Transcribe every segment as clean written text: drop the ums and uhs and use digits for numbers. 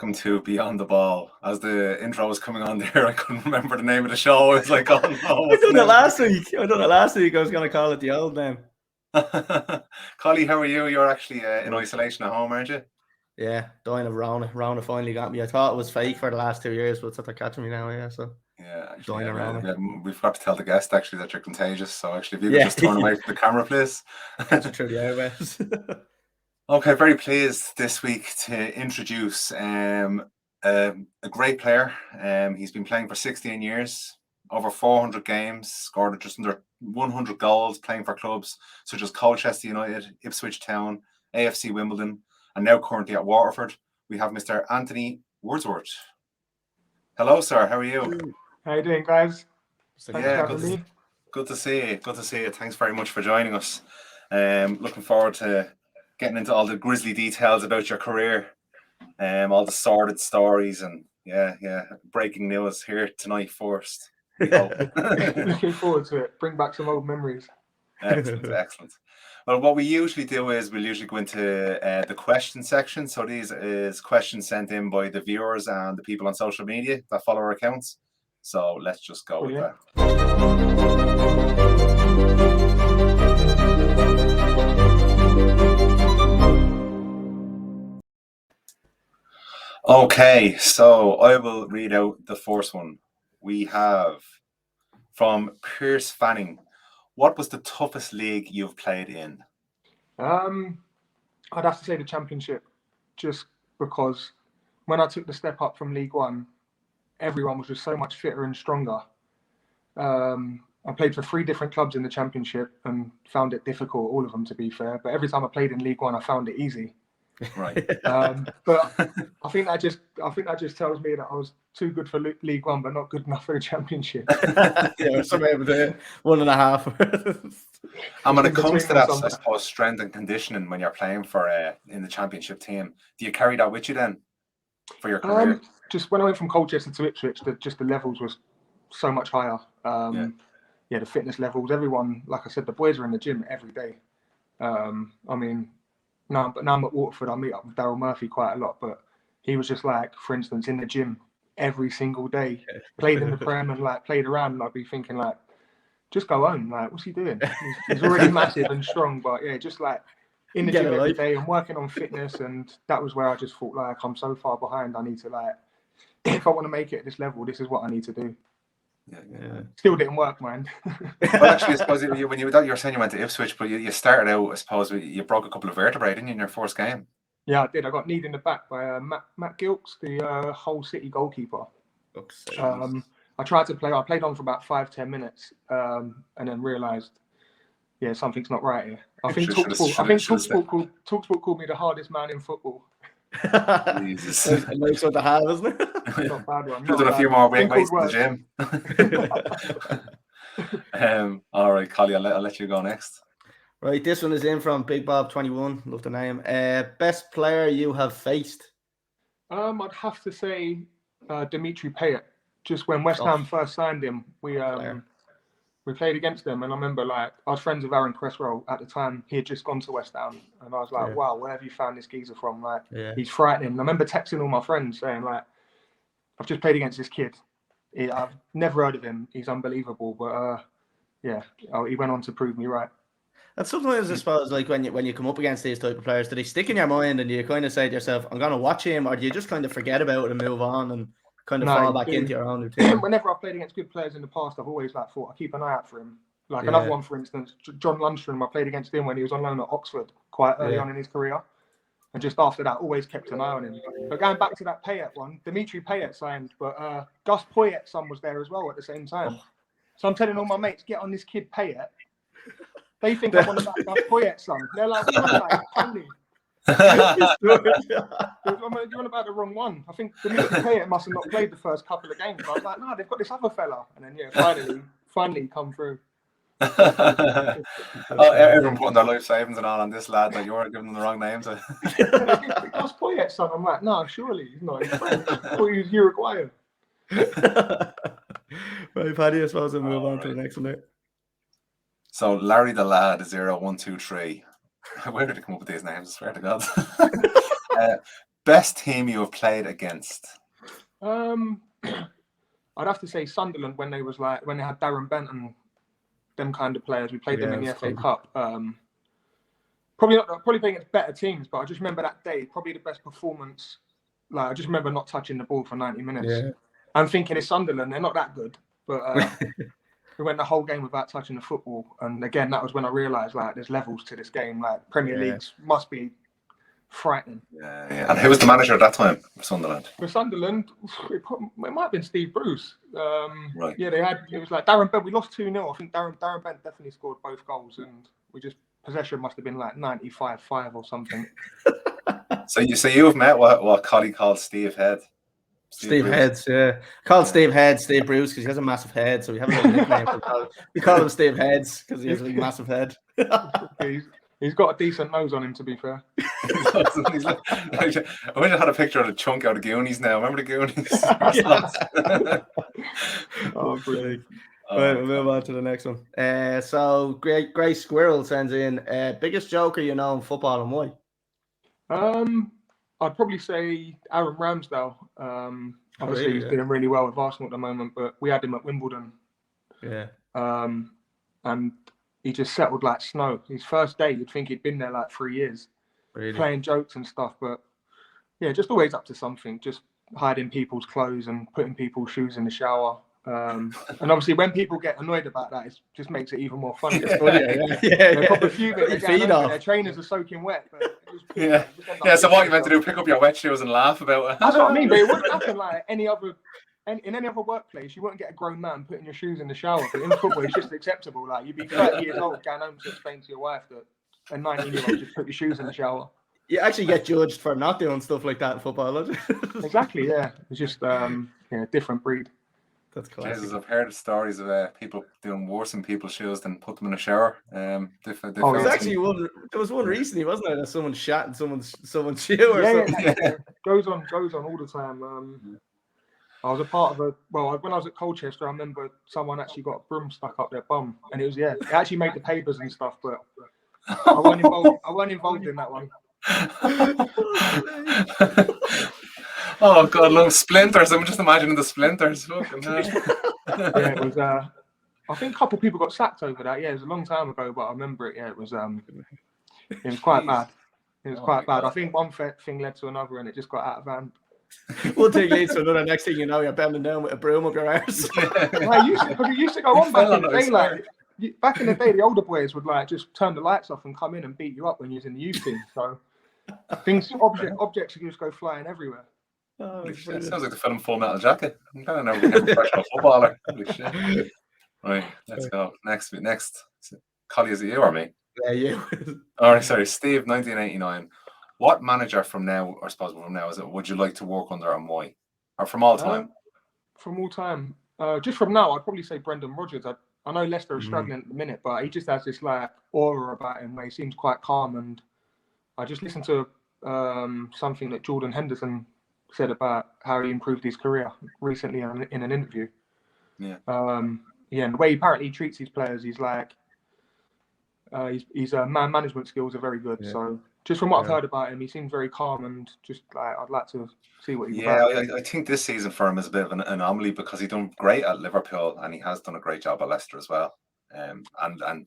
welcome to Beyond the Ball. As the intro was coming on there, I couldn't remember the name of the show. I was like, oh no. I done it last week. I was going to call it the old name. Colly, how are you? You're actually in isolation at home, aren't you? Yeah, dying of Rona. Rona finally got me. I thought it was fake for the last 2 years, but it's after catching me now, yeah. So yeah, dying around me. We forgot to tell the guest actually that you're contagious. So actually, if you could just turn away from the camera, please. Catch it through the airways. Okay, very pleased this week to introduce a great player. He's been playing for 16 years, over 400 games, scored just under 100 goals, playing for clubs such as Colchester United, Ipswich Town, AFC Wimbledon, and now currently at Waterford. We have Mr. Anthony Wordsworth. Hello, sir. How are you? How you doing, guys? Yeah, good to see you. Good to see you. Thanks very much for joining us. Looking forward to getting into all the grisly details about your career, all the sordid stories, and breaking news here tonight first. Looking forward to it. Bring back some old memories. Excellent. Well, what we usually do is we'll usually go into the question section. So these is questions sent in by the viewers and the people on social media that follow our accounts. So let's just go with that. Okay, so I will read out the first one. We have from Pierce Fanning. What was the toughest league you've played in? I'd have to say the Championship, just because when I took the step up from League One, everyone was just so much fitter and stronger. I played for 3 different clubs in the Championship and found it difficult, all of them to be fair. But every time I played in League One, I found it easy. Right. But I think that just tells me that I was too good for League One, but not good enough for the Championship. Yeah, somewhere able to 1.5. And when it comes to that, I suppose, strength and conditioning when you're playing for in the Championship team, do you carry that with you then for your career? Just when I went from Colchester to Ipswich, the levels was so much higher. The fitness levels, everyone, like I said, the boys are in the gym every day. Now I'm at Waterford, I meet up with Daryl Murphy quite a lot, but he was just like, for instance, in the gym every single day, played in the Prem and like played around, and I'd be thinking like, just go home, like, what's he doing? He's already massive and strong, but yeah, just like in the gym every day and working on fitness, and that was where I just thought like, I'm so far behind, I need to like, if I want to make it at this level, this is what I need to do. Yeah. Still didn't work, man. Well, actually, I suppose when you were saying you went to Ipswich, but you started out, I suppose, you broke a couple of vertebrae, didn't you, in your first game? Yeah, I did. I got kneed in the back by Matt Gilks, the Hull City goalkeeper. I tried to play. I played on for about 5-10 minutes, and then realised, something's not right here. I think Talksport called me the hardest man in football. Jesus. A nice one to have, isn't it? Not a bad one. Could have done a few more weights in the gym. All right, Colly, I'll let you go next. Right, this one is in from Big Bob 21. Love the name. Best player you have faced? I'd have to say Dimitri Payet. Just when West Ham first signed him, we played against them, and I remember like I was friends with Aaron Cresswell at the time. He had just gone to West Ham, and I was like, "Wow, where have you found this geezer from? Like, he's frightening." And I remember texting all my friends saying, "Like, I've just played against this kid. I've never heard of him. He's unbelievable." But he went on to prove me right. And sometimes I suppose, like when you come up against these type of players, do they stick in your mind, and you kind of say to yourself, "I'm going to watch him," or do you just kind of forget about it and move on and kind of fall back into your own routine? Whenever I've played against good players in the past, I've always thought I keep an eye out for him. Like another one, for instance, John Lundstrom. I played against him when he was on loan at Oxford quite early on in his career, and just after that, always kept an eye on him. But going back to that Payet one, Dimitri Payet signed, but Gus Poyet's son was there as well at the same time. So I'm telling all my mates, get on this kid Payet. They think I'm on about Gus Poyet's son. They're like, "What are you funny?" You're on about the wrong one. I think Dimitri Payet must have not played the first couple of games. I was like, "No, they've got this other fella," and then finally come through. Everyone putting their life savings and all on this lad, like you're giving them the wrong names. Gus Poyet's son. I'm like, no, surely he's not. He's French. I thought he was Uruguayan. Right, Paddy, I suppose we'll move on to the next one there. So Larry the Lad 0123. Where did he come up with these names? I swear to God. best team you have played against? I'd have to say Sunderland when they had Darren Bent and them kind of players. We played them in the FA Cup. Probably playing against better teams, but I just remember that day, probably the best performance. Like I just remember not touching the ball for 90 minutes. Yeah. I'm thinking it's Sunderland, they're not that good, but we went the whole game without touching the football. And again, that was when I realised like there's levels to this game. Like Premier Leagues must be frightening. Yeah. And who was the manager at that time for Sunderland? For Sunderland, it might have been Steve Bruce. Right. Yeah, it was like Darren Bent. We lost 2-0. I think Darren Bent definitely scored both goals, and possession must have been like 95-5 or something. So you have met what Colly called Steve Head. Steve Heads, yeah. Called Steve Head, Steve Bruce, because he has a massive head, so we have a little nickname. We call him Steve Heads because he has a big, massive head. He's got a decent nose on him, to be fair. I wish I had a picture of the chunk out of Goonies now. Remember the Goonies? Oh, brilliant. Right, we'll move on to the next one. So Grey Squirrel sends in biggest joker you know in football and why? I'd probably say Aaron Ramsdale. Obviously, he's doing really well with Arsenal at the moment, but we had him at Wimbledon. Yeah. And he just settled like snow. His first day, you'd think he'd been there like 3 years, playing jokes and stuff. But yeah, just always up to something, just hiding people's clothes and putting people's shoes in the shower. And obviously, when people get annoyed about that, it just makes it even more funny. They're probably fuming. Their trainers are soaking wet. But so what you meant to do? Pick up your wet shoes and laugh about it. That's what I mean. But it wouldn't happen like in any other workplace. You wouldn't get a grown man putting your shoes in the shower. But in football, it's just acceptable. Like you'd be 30 years old going home to explain to your wife that a 19-year-old just put your shoes in the shower. You actually get judged for not doing stuff like that in football. Exactly. Yeah. It's just different breed. That's classic. Jesus, I've heard stories of people doing worse in people's shoes than put them in a shower. There was one recently, wasn't there? That someone shot in someone's shoe or something. Yeah. Goes on all the time. I was a part of when I was at Colchester, I remember someone actually got a broom stuck up their bum, and it actually made the papers and stuff, but I wasn't involved in that one. Oh God, long splinters. I'm just imagining the splinters. It was. I think a couple of people got sacked over that. Yeah, it was a long time ago, but I remember it. Yeah, it was quite bad. It was quite bad. I think one thing led to another, and it just got out of hand. One thing leads to another. Next thing you know, you're bending down with a broom up your arse. It used to go on back in the day. Like back in the day, the older boys would like just turn the lights off and come in and beat you up when you was in the youth team. So objects just go flying everywhere. Oh, it sounds like the film Full Metal Jacket. I'm kind of never became a professional footballer. Holy shit. Right, let's go. Next. Colly, is it you or me? Yeah, you. All right, sorry. Steve, 1989. What manager from now, would you like to work under and why? Or from all time? From all time. Just from now, I'd probably say Brendan Rodgers. I know Leicester are struggling at the minute, but he just has this like aura about him where he seems quite calm. And I just listened to something that Jordan Henderson said about how he improved his career recently in an interview. Yeah. And the way he apparently treats his players, he's like, his man management skills are very good. Yeah. So just from what I've heard about him, he seems very calm and just like I'd like to see what he's about. I think this season for him is a bit of an anomaly because he's done great at Liverpool and he has done a great job at Leicester as well. And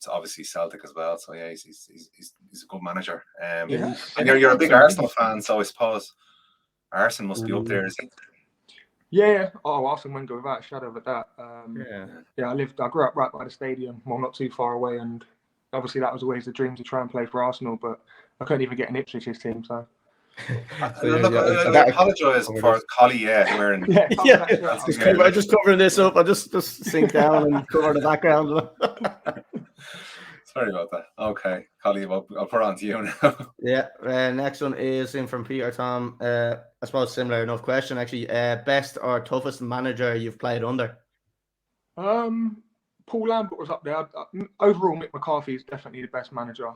obviously Celtic as well. So yeah, he's a good manager. And you're a big Arsenal fan, so I suppose Arsene must be up there, is he? Yeah. Oh, Arsene Wenger without a shadow of a doubt. I grew up right by the stadium, well, not too far away, and obviously that was always the dream to try and play for Arsenal, but I couldn't even get an Ipswich's team, so. I apologise for Colly, wearing. Just covering this up. I just sink down and cover the background. Sorry about that. Okay, Colly, I'll put it on to you now. Next one is in from Peter Tom. I suppose similar enough question actually. Best or toughest manager you've played under? Paul Lambert was up there. Overall, Mick McCarthy is definitely the best manager,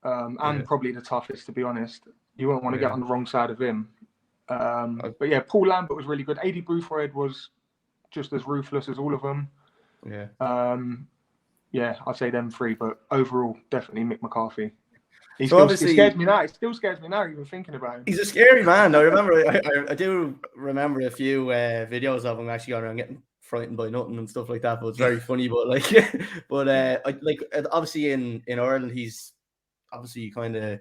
and probably the toughest, to be honest. You won't want to get on the wrong side of him. But yeah, Paul Lambert was really good. Adi Boothroyd was just as ruthless as all of them. Yeah. I'd say them three, but overall, definitely Mick McCarthy. He So obviously, scares me now. It still scares me now, even thinking about him. He's a scary man. I do remember a few videos of him actually going around getting frightened by nothing and stuff like that. But it's very funny. But obviously in Ireland, he's obviously kind of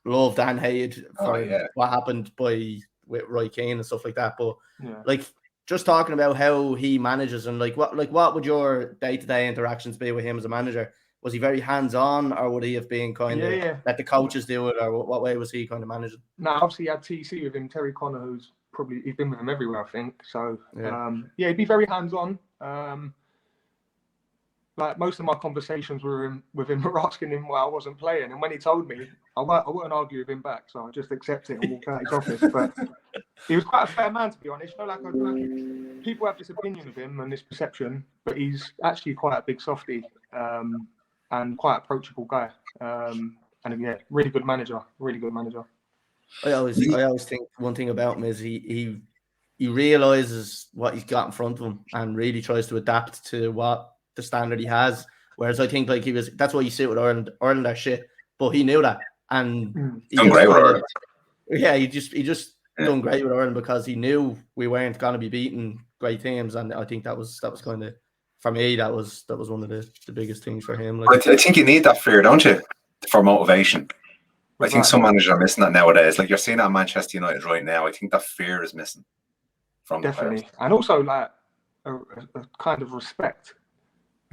loved and hated for what happened with Roy Keane and stuff like that. But like just talking about how he manages and what would your day-to-day interactions be with him as a manager? Was he very hands-on, or would he have been kind of let the coaches do it, or what way was he kind of managing? No, obviously he had TC with him, Terry Connor, he's been with him everywhere, I think. So he'd be very hands-on. Like most of my conversations with him were asking him why I wasn't playing, and when he told me, I wouldn't argue with him back, so I just accept it and walk out his office. But he was quite a fair man, to be honest. You know, people have this opinion of him and this perception, but he's actually quite a big softie. And quite approachable guy, and really good manager. I always think one thing about him is he realizes what he's got in front of him and really tries to adapt to what the standard he has. Whereas I think that's why you see it with Ireland. Ireland are shit, but he knew that, and he just done great with Ireland because he knew we weren't going to be beating great teams, and I think that was kind of. For me, that was one of the biggest things for him. I think you need that fear, don't you, for motivation? I think some managers are missing that nowadays. Like you're seeing that at Manchester United right now. I think that fear is missing from the players. And also like a kind of respect.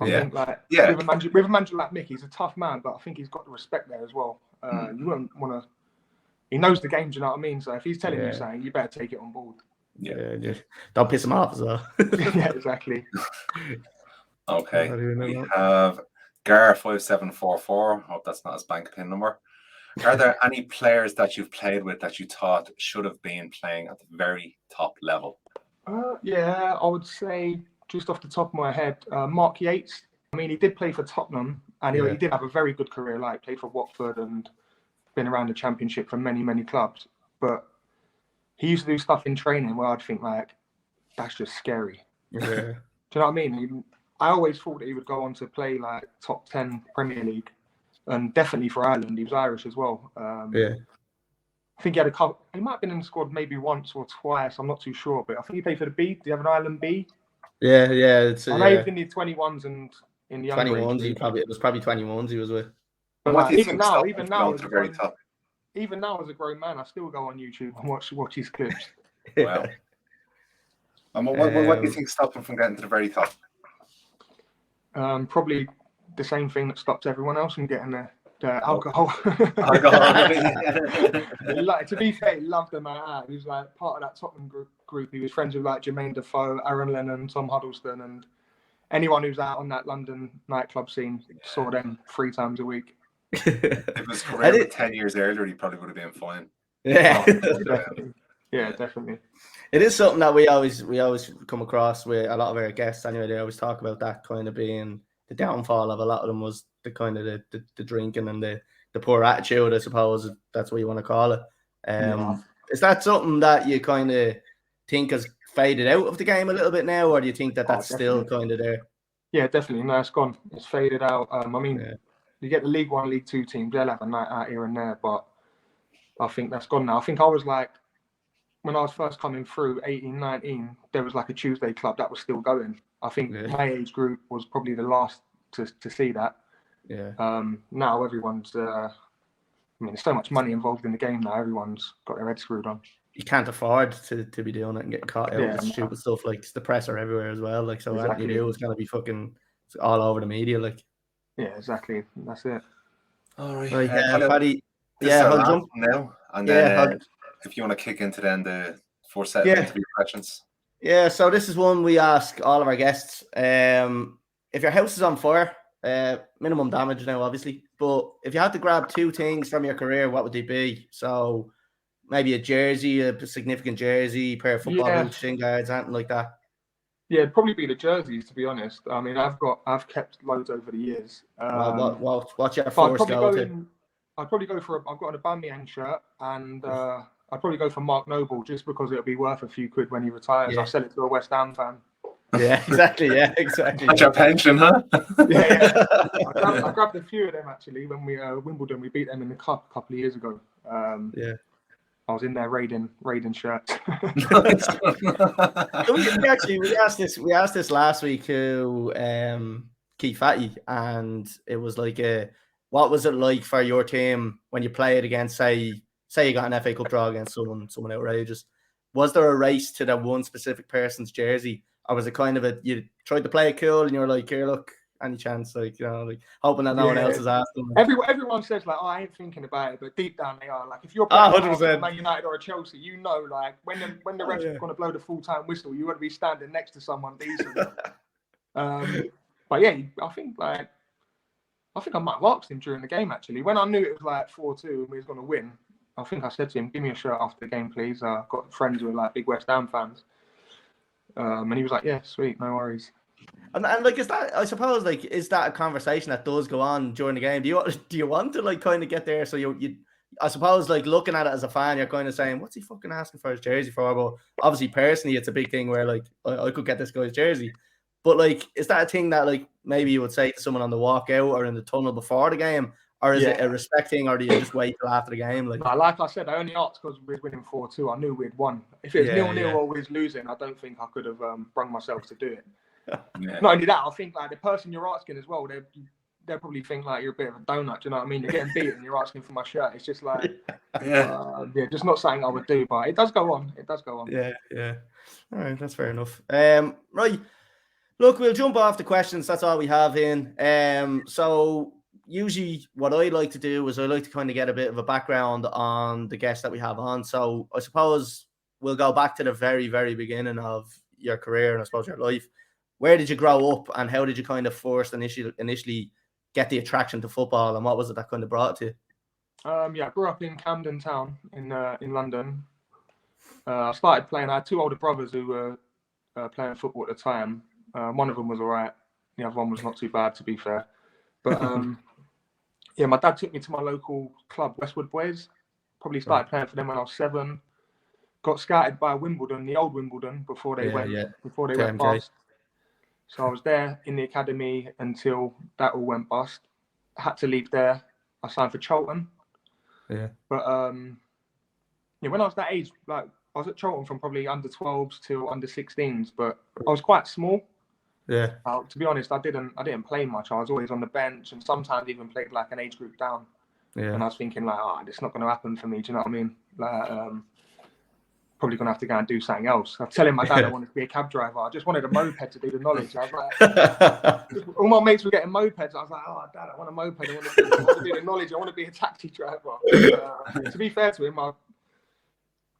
I think with a manager like Mick, he's a tough man, but I think he's got the respect there as well. You wouldn't want to. He knows the game. Do you know what I mean? So if he's telling you something, you better take it on board. Yeah. Don't piss him off as well. Yeah, exactly. Okay, we have Gar5744. Hope that's not his bank pin number. Are there any players that you've played with that you thought should have been playing at the very top level? I would say just off the top of my head, Mark Yates. I mean, he did play for Tottenham, and he did have a very good career. Like played for Watford and been around the Championship for many, many clubs. But he used to do stuff in training where I'd think like, that's just scary. Yeah. Do you know what I mean? I always thought that he would go on to play like top 10 Premier League, and definitely for Ireland. He was Irish as well. I think he had a couple. He might have been in the squad maybe once or twice. I'm not too sure, but I think he played for the B. Do you have an Ireland B? Yeah. I know he was in the 21s and in the 21s. It was probably 21s he was with. But like, even now, as a grown man, I still go on YouTube and watch his clips. Wow. And what do you think stopped him from getting to the very top? Probably the same thing that stops everyone else from getting the alcohol. Like, to be fair, he loved the man out. He was like part of that Tottenham group. He was friends with like Jermaine Defoe, Aaron Lennon, Tom Huddleston, and anyone who's out on that London nightclub scene saw them 3 times a week. If it was career 10 years earlier, he probably would have been fine. Yeah. Yeah, definitely. It is something that we always come across with a lot of our guests. Anyway, they always talk about that kind of being the downfall of a lot of them was the kind of the drinking and the poor attitude, I suppose, if that's what you want to call it. Is that something that you kind of think has faded out of the game a little bit now, or do you think that that's still kind of there? Yeah, definitely. No, it's gone. It's faded out. You get the League 1, League 2 teams, they'll have a night out here and there, but I think that's gone now. I think I was like, when I was first coming through, 18, 19, there was like a Tuesday club that was still going. I think my age group was probably the last to see that. Yeah. Now everyone's, there's so much money involved in the game now. Everyone's got their head screwed on. You can't afford to be doing it and getting caught out with stupid stuff. Like, the press are everywhere as well. Like, so exactly. Anthony is going to be fucking all over the media. Like, yeah, exactly. That's it. All right. Paddy. I'll jump now, and then if you want to kick into then the 4 set of interview questions. Yeah. So this is one we ask all of our guests. If your house is on fire, minimum damage now, obviously, but if you had to grab 2 things from your career, what would they be? So maybe a jersey, a significant jersey, pair of football boots, shin guards, anything like that. Yeah, it'd probably be the jerseys, to be honest. I mean, I've kept loads over the years. What's your first go-to? I'd probably go for I've got an Aubameyang shirt, and I'd probably go for Mark Noble just because it'll be worth a few quid when he retires. I'll sell it to a West Ham fan. Yeah, exactly. Yeah, exactly. That's your pension, huh? Yeah. I grabbed a few of them actually when we Wimbledon. We beat them in the cup a couple of years ago. Yeah. I was in there raiding shirts. we asked this last week to Keith Fatty, and it was like what was it like for your team when you played against say you got an FA Cup draw against someone outrageous? Was there a race to that one specific person's jersey, or was it kind of you tried to play it cool and you were like, here, look, any chance, like, you know, like hoping that no one else is asking? Everyone says like, oh, I ain't thinking about it, but deep down they are. Like, if you're playing Man United or a Chelsea, you know, like when the ref's going to blow the full-time whistle, you want to be standing next to someone decent. But yeah, I think I might have asked him during the game actually. When I knew it was like 4-2 and we was going to win, I think I said to him, give me a shirt after the game, please. I've got friends who are like big West Ham fans. And he was like, yeah, sweet, no worries. And like, is that, I suppose, like, is that a conversation that does go on during the game? Do you want to like kind of get there? So you I suppose, like, looking at it as a fan, you're kind of saying, what's he fucking asking for his jersey for? But obviously, personally, it's a big thing where like I could get this guy's jersey. But like, is that a thing that like maybe you would say to someone on the walk out or in the tunnel before the game? Or is it a respect thing, or do you just wait till after the game? Like I said, I only asked because we were winning 4-2. I knew we'd won. If it was 0-0 or we was losing, I don't think I could have brung myself to do it. Not only that, I think like the person you're asking as well, they'll probably think like you're a bit of a donut. Do you know what I mean? You're getting beaten, you're asking for my shirt. It's just like, just not something I would do. But it does go on. Yeah. All right, that's fair enough. Right. Look, we'll jump off the questions. That's all we have in. So usually what I like to do is I like to kind of get a bit of a background on the guests that we have on. So I suppose we'll go back to the very, very beginning of your career and I suppose your life. Where did you grow up and how did you kind of first initially get the attraction to football, and what was it that kind of brought it to you? I grew up in Camden Town in London. I started playing. I had two older brothers who were playing football at the time. One of them was all right. The other one was not too bad, to be fair. But my dad took me to my local club, Westwood Boys. Probably started playing for them when I was 7. Got scouted by Wimbledon, the old Wimbledon, before they went bust. So I was there in the academy until that all went bust. I had to leave there. I signed for Charlton. Yeah. But when I was that age, like I was at Charlton from probably under 12s till under 16s, but I was quite small. Yeah. To be honest, I didn't play much. I was always on the bench and sometimes even played like an age group down. Yeah. And I was thinking like, it's not going to happen for me. Do you know what I mean? Like, probably going to have to go and do something else. I was telling my dad I wanted to be a cab driver. I just wanted a moped to do the knowledge. I was like, all my mates were getting mopeds. I was like, oh, Dad, I want a moped. I want to do the knowledge. I want to be a taxi driver. To be fair to him, I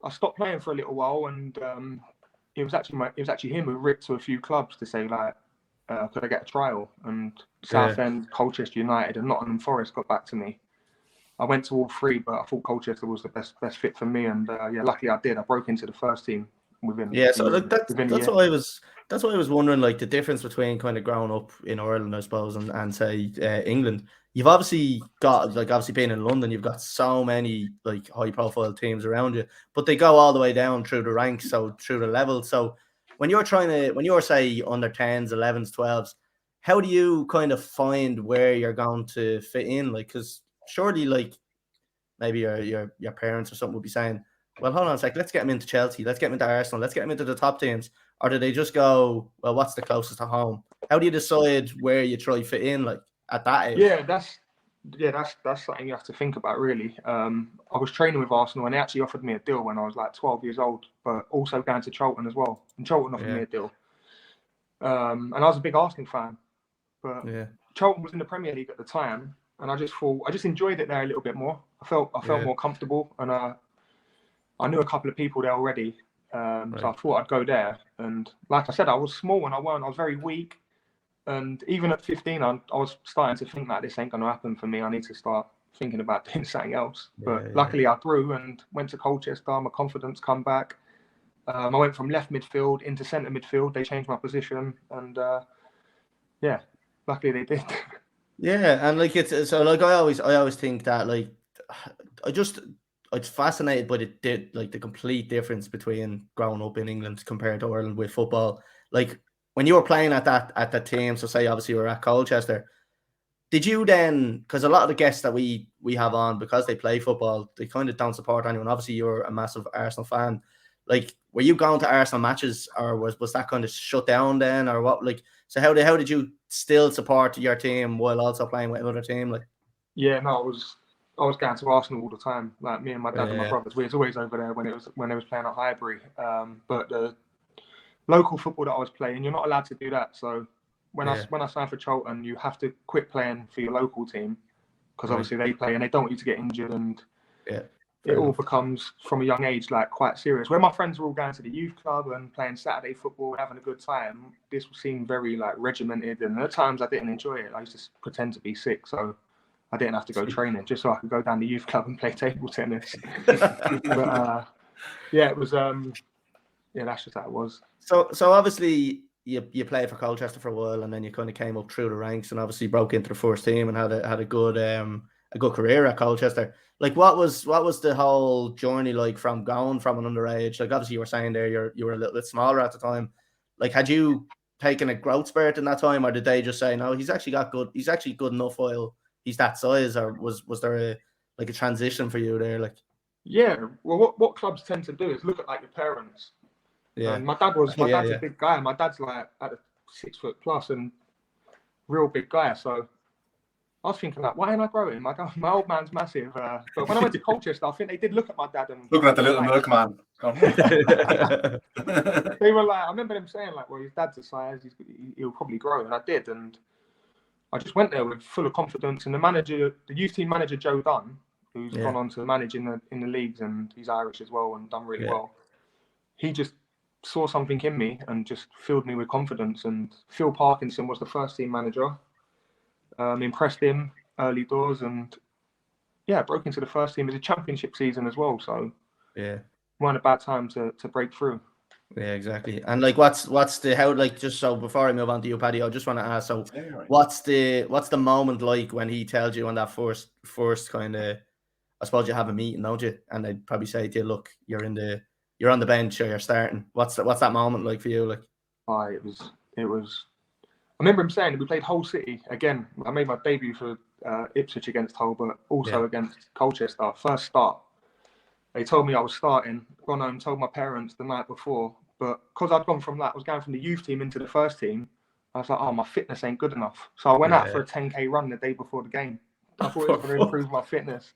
stopped playing for a little while, and it was actually him who ripped to a few clubs to say like, could I get a trial? And Southend, Colchester United, and Nottingham Forest got back to me. I went to all 3, but I thought Colchester was the best fit for me, and luckily I did. I broke into the first team within. Yeah, so that's what I was wondering, like the difference between kind of growing up in Ireland, I suppose, and say England. You've obviously got being in London, you've got so many like high profile teams around you, but they go all the way down through the ranks, so through the levels. So when you're say under 10s, 11s, 12s, how do you kind of find where you're going to fit in? Like, because surely, like, maybe your parents or something would be saying, well, hold on a sec, let's get him into Chelsea, let's get him into Arsenal, let's get him into the top teams. Or do they just go, well, what's the closest to home? How do you decide where you try to fit in, like, at that age? That's something you have to think about, really. I was training with Arsenal and they actually offered me a deal when I was like 12 years old, but also going to Charlton as well. And Charlton offered me a deal. And I was a big Arsenal fan, but Charlton was in the Premier League at the time. And I just enjoyed it there a little bit more. I felt more comfortable, and I knew a couple of people there already. So I thought I'd go there. And like I said, I was small when I won. I was very weak. And even at 15, I was starting to think that this ain't going to happen for me. I need to start thinking about doing something else. But luckily I grew and went to Colchester. My confidence come back. I went from left midfield into centre midfield. They changed my position. And luckily they did. Yeah, and like it's so like I always think that like it's fascinated by the complete difference between growing up in England compared to Ireland with football. Like when you were playing at that team, so say obviously you were at Colchester, did you then, because a lot of the guests that we have on, because they play football, they kind of don't support anyone. Obviously, you're a massive Arsenal fan. Like, were you going to Arsenal matches, or was that kind of shut down then, or what? Like, so how did you still support your team while also playing with another team? Like, yeah, no, I was going to Arsenal all the time. Like me and my dad and my brothers, we was always over there when they was playing at Highbury. But the local football that I was playing, you're not allowed to do that. So when I signed for Charlton, you have to quit playing for your local team because obviously they play and they don't want you to get injured, and it all becomes from a young age like quite serious. Where my friends were all going to the youth club and playing Saturday football and having a good time, this seemed very like regimented, and at times I didn't enjoy it. I used to pretend to be sick, so I didn't have to go training just so I could go down the youth club and play table tennis. But it was that's just how it was. So obviously you played for Colchester for a while, and then you kind of came up through the ranks, and obviously broke into the first team and had a good career at Colchester. Like, what was the whole journey like from going from an underage? Like, obviously you were saying there you were a little bit smaller at the time. Like, had you taken a growth spurt in that time, or did they just say no, he's actually good enough while he's that size, or was there a transition for you there? Like, yeah, well, what clubs tend to do is look at like your parents. Yeah, and my dad's a big guy. My dad's like at a 6 foot plus and real big guy. So I was thinking like, why ain't I growing? My old man's massive. But when I went to Colchester, I think they did look at my dad and looking at the little milkman. They were like, I remember them saying like, well, his dad's the size, he'll probably grow, and I did, and I just went there with full of confidence. And the youth team manager Joe Dunn, who's gone on to manage in the leagues, and he's Irish as well and done really well. He just saw something in me and just filled me with confidence. And Phil Parkinson was the first team manager. Impressed him early doors, and broke into the first team. It was a championship season as well, so weren't a bad time to break through. Yeah, exactly. And like, what's the how, like, just so before I move on to you, Paddy, I just want to ask, so what's the moment like when he tells you on that first kind of, I suppose you have a meeting, don't you? And they'd probably say to you, look, you're on the bench or you're starting. What's that moment like for you? Like, it was. I remember him saying that we played Hull City again. I made my debut for Ipswich against Hull, but also against Colchester. First start, they told me I was starting. Gone home, told my parents the night before. But because I'd gone from that, I was going from the youth team into the first team. I was like, oh, my fitness ain't good enough. So I went out for a 10K run the day before the game. I thought it was going to improve my fitness.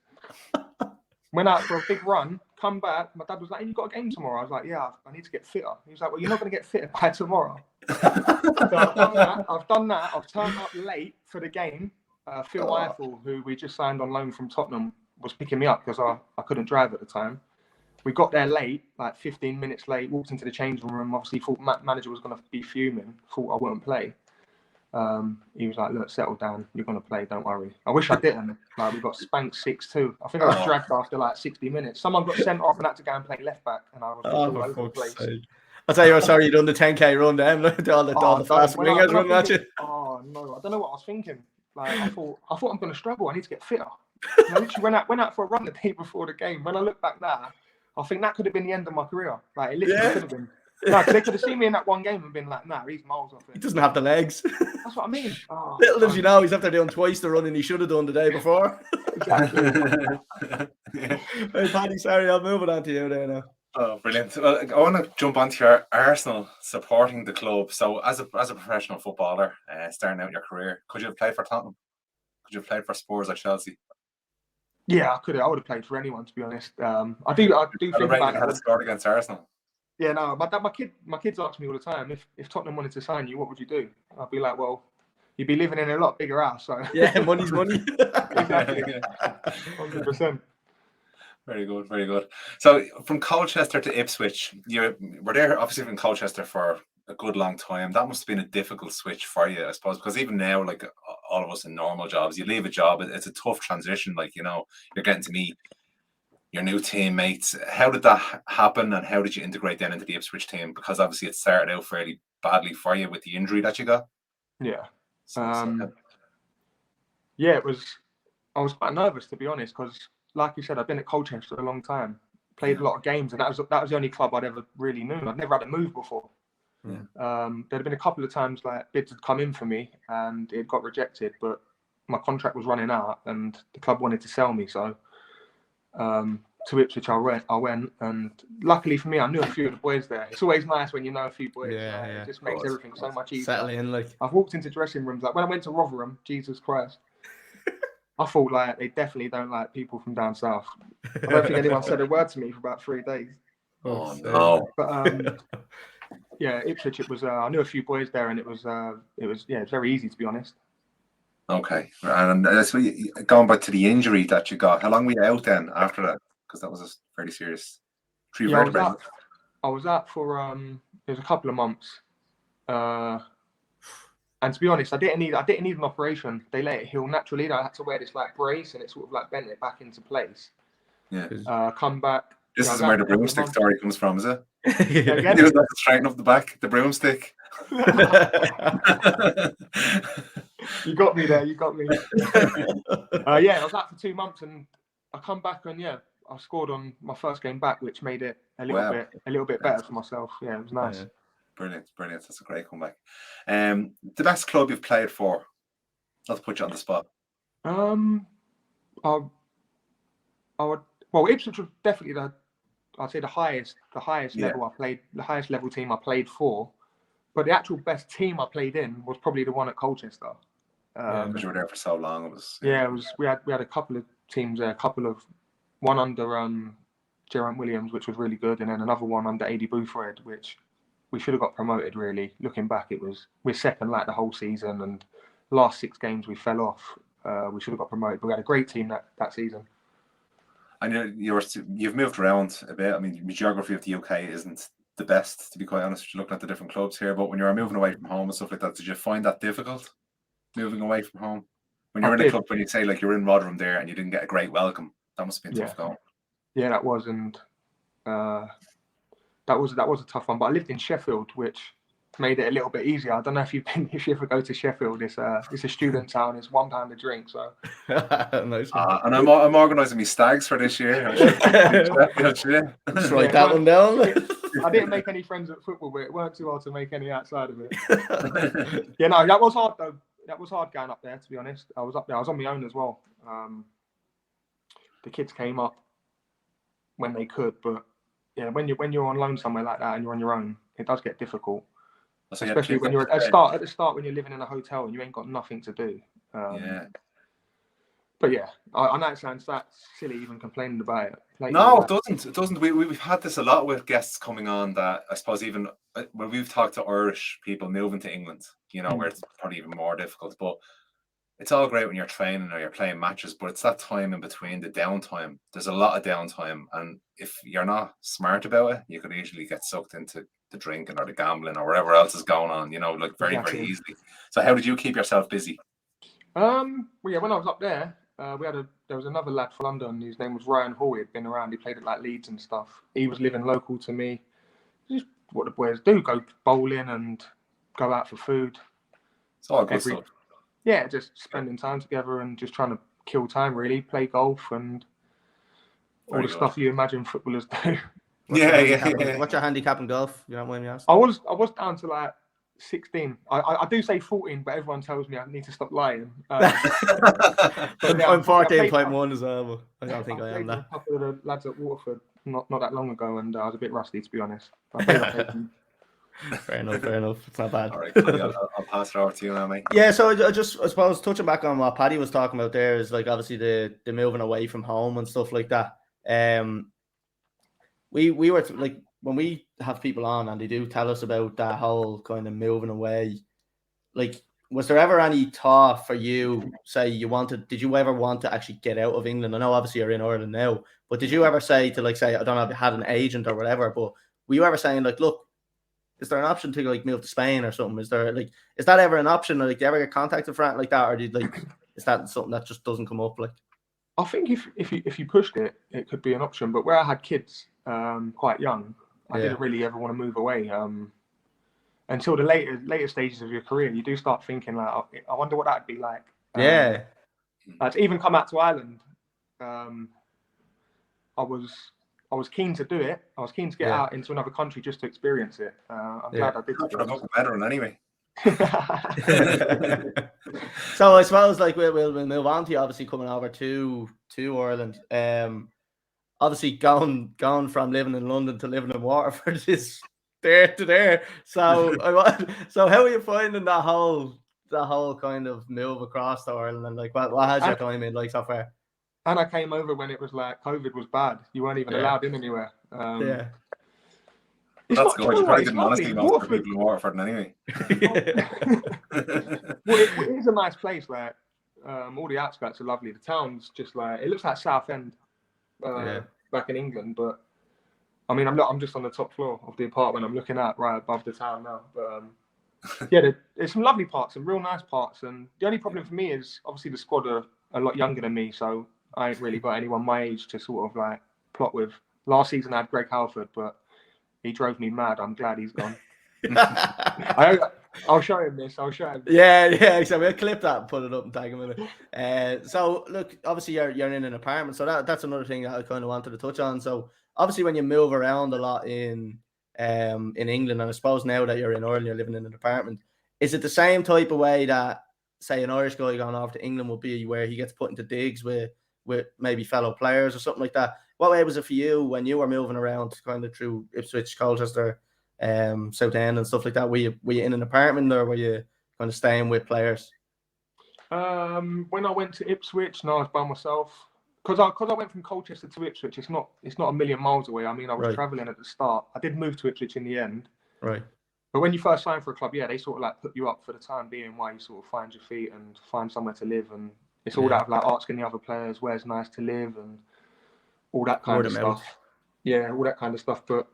Went out for a big run, come back. My dad was like, hey, you got a game tomorrow? I was like, yeah, I need to get fitter. He was like, well, you're not going to get fitter by tomorrow. So I've done that. I've turned up late for the game. Phil Eiffel, who we just signed on loan from Tottenham, was picking me up because I couldn't drive at the time. We got there late, like 15 minutes late, walked into the changing room. Obviously, thought manager was going to be fuming, thought I wouldn't play. He was like, look, settle down. You're going to play, don't worry. I wish I didn't. Like, we got spanked 6-2. I think I was dragged after like 60 minutes. Someone got sent off and had to go and play left back, and I was all over the place. I'll tell you what, sorry, you done the 10K run then. all the fast wingers running at you. Oh, no, I don't know what I was thinking. Like, I thought I'm going to struggle. I need to get fitter. I literally went out for a run the day before the game. When I look back now, I think that could have been the end of my career. Like, it literally could have been. No, they could have seen me in that one game and been like, nah, he's miles off it. He doesn't have the legs. That's what I mean. Oh, little does you know, he's after doing twice the running he should have done the day before. Exactly. Hey, Paddy, sorry, I'll move it on to you there now. Oh, brilliant. Well, I want to jump onto your Arsenal supporting the club. So as a professional footballer, starting out your career, could you have played for Tottenham? Could you have played for Spurs or Chelsea? Yeah, I could have. I would have played for anyone, to be honest. I do think about it. Had a scored against Arsenal. Yeah, no, my kids ask me all the time, if Tottenham wanted to sign you, what would you do? I'd be like, well, you'd be living in a lot bigger house. So yeah, money's money. Exactly. 100%. Very good, very good. So from Colchester to Ipswich, you were there obviously in Colchester for a good long time. That must have been a difficult switch for you, I suppose, because even now, like all of us in normal jobs, you leave a job, it's a tough transition. Like, you know, you're getting to meet your new teammates. How did that happen, and how did you integrate then into the Ipswich team? Because obviously it started out fairly badly for you with the injury that you got. Yeah. Yeah, it was. I was quite nervous, to be honest, because like you said, I've been at Colchester a long time, played a lot of games, and that was the only club I'd ever really known. I'd never had a move before. There'd have been a couple of times like bids had come in for me and it got rejected, but my contract was running out and the club wanted to sell me. So to Ipswich I went, and luckily for me, I knew a few of the boys there. It's always nice when you know a few boys. It just makes everything so much easier. Settle in, like. I've walked into dressing rooms, like when I went to Rotherham, Jesus Christ. I thought like they definitely don't like people from down south. I don't think anyone said a word to me for about 3 days. Oh no! But yeah, Ipswich. It was. I knew a few boys there, and it was very easy, to be honest. Okay, and that's going back to the injury that you got. How long were you out then after that? Because that was a fairly serious. I was out for it was a couple of months. And to be honest, I didn't need an operation. They let it heal naturally. I had to wear this like brace, and it sort of like bent it back into place. Yeah. Come back. This is where the broomstick story comes from, is it? Yeah. He was not straighten up the back, the broomstick. You got me there. You got me. Yeah, I was out for 2 months, and I come back, and I scored on my first game back, which made it a little bit better for myself. Yeah, it was nice. Yeah. Brilliant. That's a great comeback. The best club you've played for? Not to put you on the spot. I would. Well, Ipswich was definitely I'd say the highest level I played, the highest level team I played for. But the actual best team I played in was probably the one at Colchester. Because you were there for so long. It was. Yeah, it was. We had a couple of teams there. One under Geraint Williams, which was really good, and then another one under AD Boothroyd, which we should have got promoted. Really, looking back, we're second like the whole season, and last 6 games we fell off. We should have got promoted, but we had a great team that season. I know you've moved around a bit. I mean, the geography of the UK isn't the best, to be quite honest. You're looking at the different clubs here, but when you were moving away from home and stuff like that, did you find that difficult, moving away from home? When you're in a club, when you say like you're in Rotherham there and you didn't get a great welcome, that must have been tough going. Yeah, that was, and that was a tough one. But I lived in Sheffield, which made it a little bit easier. I don't know if you ever go to Sheffield. It's a student town. It's £1 a drink. So nice. And I'm organising me stags for this year. Just write that one down. I didn't make any friends at football, but it weren't too hard to make any outside of it. Yeah, no, that was hard though. That was hard going up there, to be honest. I was up there. I was on my own as well. The kids came up when they could, but yeah, when you're on loan somewhere like that and you're on your own, it does get difficult. So especially when you're at the start when you're living in a hotel and you ain't got nothing to do. But yeah, I know it sounds that silly even complaining about it. No, it doesn't. It doesn't. We've had this a lot with guests coming on that I suppose even when we've talked to Irish people moving to England, where it's probably even more difficult. But it's all great when you're training or you're playing matches, but it's that time in between, the downtime. There's a lot of downtime, and if you're not smart about it, you could easily get sucked into the drinking or the gambling or whatever else is going on. Like very easily. So how did you keep yourself busy? Well, yeah, when I was up there. There was another lad from London. His name was Ryan Hall. He'd been around. He played at like Leeds and stuff. He was living local to me. Just what the boys do: go bowling and go out for food. It's all good stuff. Yeah, just spending time together and just trying to kill time. Really, play golf and all the stuff you imagine footballers do. What's your handicap in golf? You don't mind me asking? I was down to like 16. I do say 14, but everyone tells me I need to stop lying. I'm 14.1 as well, but I don't think I am that. A couple of the lads at Waterford not that long ago, and I was a bit rusty, to be honest. Fair enough. It's not bad. All right, I'll pass it over to you now, mate. Yeah, so I suppose touching back on what Paddy was talking about there is like obviously the moving away from home and stuff like that. We were like when we have people on and they do tell us about that whole kind of moving away, like was there ever any thought for you, say did you ever want to actually get out of England? I know obviously you're in Ireland now, but did you ever say to like say, I don't know if you had an agent or whatever, but were you ever saying like, look, is there an option to like move to Spain or something? Is that ever an option? Or like do you ever get contacted for anything like that? Or is that something that just doesn't come up? Like I think if you pushed it, it could be an option. But where I had kids quite young, I didn't really ever want to move away. Until the later stages of your career, you do start thinking like, I wonder what that'd be like. To even come out to Ireland, I was I was keen to do it. I was keen to get out into another country just to experience it. I'm glad I did. For a couple veteran anyway. So I suppose like we'll move on to you obviously coming over to Ireland. Obviously going from living in London to living in Waterford is there to there. So so how are you finding that whole kind of move across to Ireland, and like what has your time been like so far? And I came over when it was like COVID was bad. You weren't even allowed in anywhere. That's good. You probably didn't want to see most of the people in Waterford anyway. Well, it is a nice place. Like all the outskirts are lovely. The town's just like, it looks like Southend back in England. But I mean, I'm just on the top floor of the apartment. I'm looking out right above the town now. But there's some lovely parts, some real nice parts. And the only problem for me is obviously the squad are a lot younger than me, so I ain't really got anyone my age to sort of like plot with. Last season I had Greg Halford, but he drove me mad. I'm glad he's gone. I'll show him this. I'll show him. Yeah. So we'll clip that and put it up and tag him in it. So look, obviously you're in an apartment, so that's another thing that I kind of wanted to touch on. So obviously when you move around a lot in England, and I suppose now that you're in Ireland, you're living in an apartment, is it the same type of way that say an Irish guy going off to England would be, where he gets put into digs with maybe fellow players or something like that? What way was it for you when you were moving around kind of through Ipswich, Colchester, Southend and stuff like that? Were you in an apartment, or were you kind of staying with players? When I went to Ipswich, no, I was by myself. Because I went from Colchester to Ipswich, it's not a million miles away. I mean, I was travelling at the start. I did move to Ipswich in the end. Right. But when you first sign for a club, they sort of like put you up for the time being while you sort of find your feet and find somewhere to live. And it's all that of like asking the other players where's nice to live and all that kind of stuff. Yeah, all that kind of stuff. But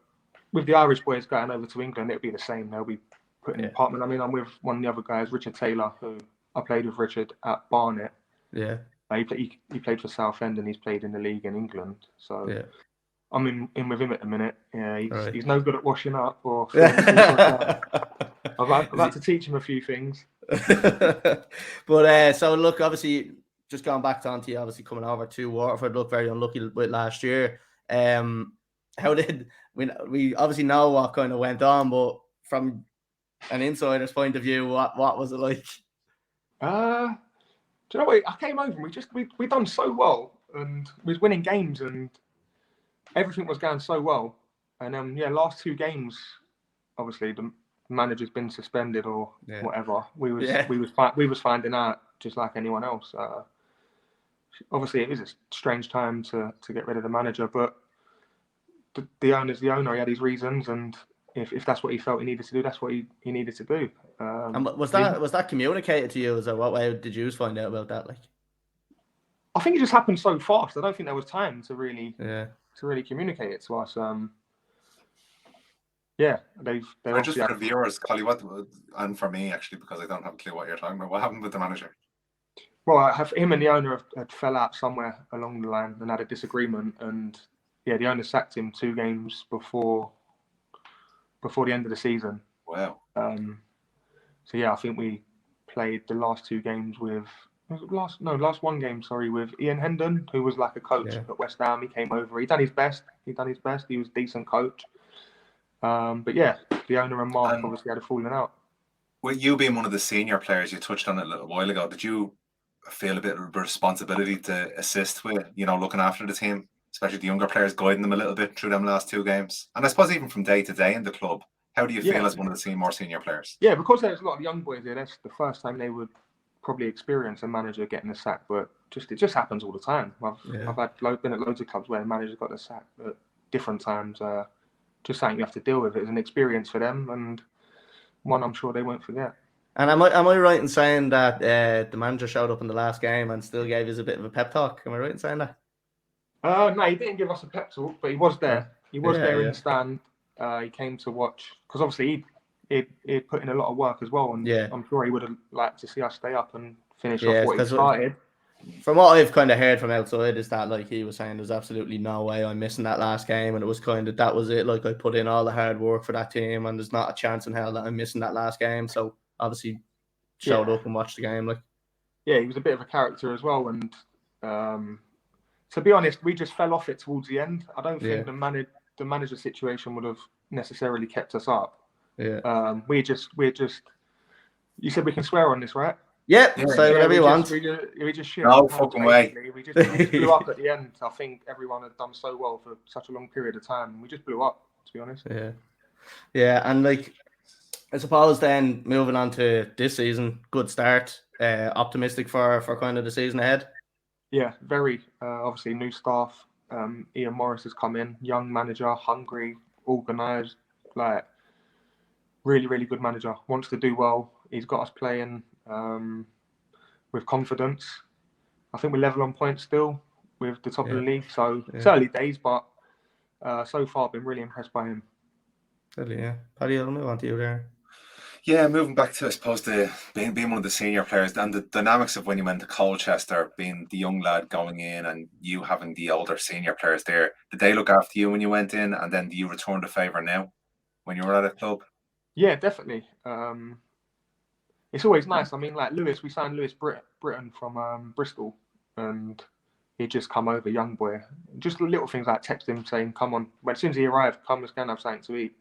with the Irish boys going over to England, it'll be the same. They'll be put in an apartment. I mean, I'm with one of the other guys, Richard Taylor, who I played with Richard at Barnet. Yeah. He played for Southend and he's played in the league in England. So I'm in with him at the minute. Yeah, he's no good at washing up or I've had to teach him a few things. But so look, obviously, just going back to Auntie, obviously coming over to Waterford, look very unlucky with last year. How did we obviously know what kind of went on, but from an insider's point of view, what was it like? Do you know what? I came over and we done so well, and we was winning games and everything was going so well. And last two games, obviously the manager's been suspended or whatever. We was finding out just like anyone else. Obviously, it is a strange time to get rid of the manager, but the owner's the owner. He had his reasons, and if that's what he felt he needed to do, that's what he needed to do. And was that communicated to you? As what way did you find out about that? Like, I think it just happened so fast. I don't think there was time to really communicate it to us. They've just for the viewers, Colly, and for me actually, because I don't have a clue what you're talking about. What happened with the manager? Well, him and the owner had fell out somewhere along the line and had a disagreement, and the owner sacked him 2 games before the end of the season. Wow. I think we played the last 2 games with last 1 game, with Ian Hendon, who was like a coach at West Ham. He came over. He done his best. He was a decent coach. But the owner and Mark obviously had a falling out. With you being one of the senior players, you touched on it a little while ago. Did you feel a bit of responsibility to assist with, looking after the team, especially the younger players, guiding them a little bit through them last 2 games? And I suppose even from day to day in the club, how do you feel as one of the more senior players? Yeah, because there's a lot of young boys here. That's the first time they would probably experience a manager getting a sack, but it just happens all the time. I've been at loads of clubs where the manager's got the sack at different times. Just something you have to deal with. It's an experience for them, and one I'm sure they won't forget. And am I right in saying that the manager showed up in the last game and still gave us a bit of a pep talk? Am I right in saying that? No, he didn't give us a pep talk, but he was there. He was there in the stand. He came to watch, because obviously he'd put in a lot of work as well, and I'm sure he would have liked to see us stay up and finish off what he started. From what I've kind of heard from outside is that, like, he was saying there's absolutely no way I'm missing that last game, and it was kind of, that was it, like, I put in all the hard work for that team and there's not a chance in hell that I'm missing that last game. So obviously showed up and watched the game. Like, he was a bit of a character as well, and To be honest, we just fell off it towards the end. I don't think the manager situation would have necessarily kept us up. Yeah. We're just. You said we can swear on this, right? Yep. Say whatever you want. We just shit. No fucking way. We just blew up at the end. I think everyone had done so well for such a long period of time. We just blew up, to be honest. Yeah. Yeah, and like, I suppose then moving on to this season, good start. Optimistic for kind of the season ahead. Yeah, very. Obviously, new staff. Ian Morris has come in, young manager, hungry, organised, like really, really good manager. Wants to do well. He's got us playing with confidence. I think we're level on points still with the top of the league. So it's early days, but so far I've been really impressed by him. Yeah. Paddy, I'll move on to you there. Yeah, moving back to, I suppose, being one of the senior players and the dynamics of when you went to Colchester, being the young lad going in and you having the older senior players there. Did they look after you when you went in, and then do you return the favour now when you were at a club? Yeah, definitely. It's always nice. I mean, like Lewis, we signed Lewis Britton from Bristol, and he'd just come over, young boy. Just little things like text him saying, "Come on." When as soon as he arrived, "Come, let's go and have something to eat."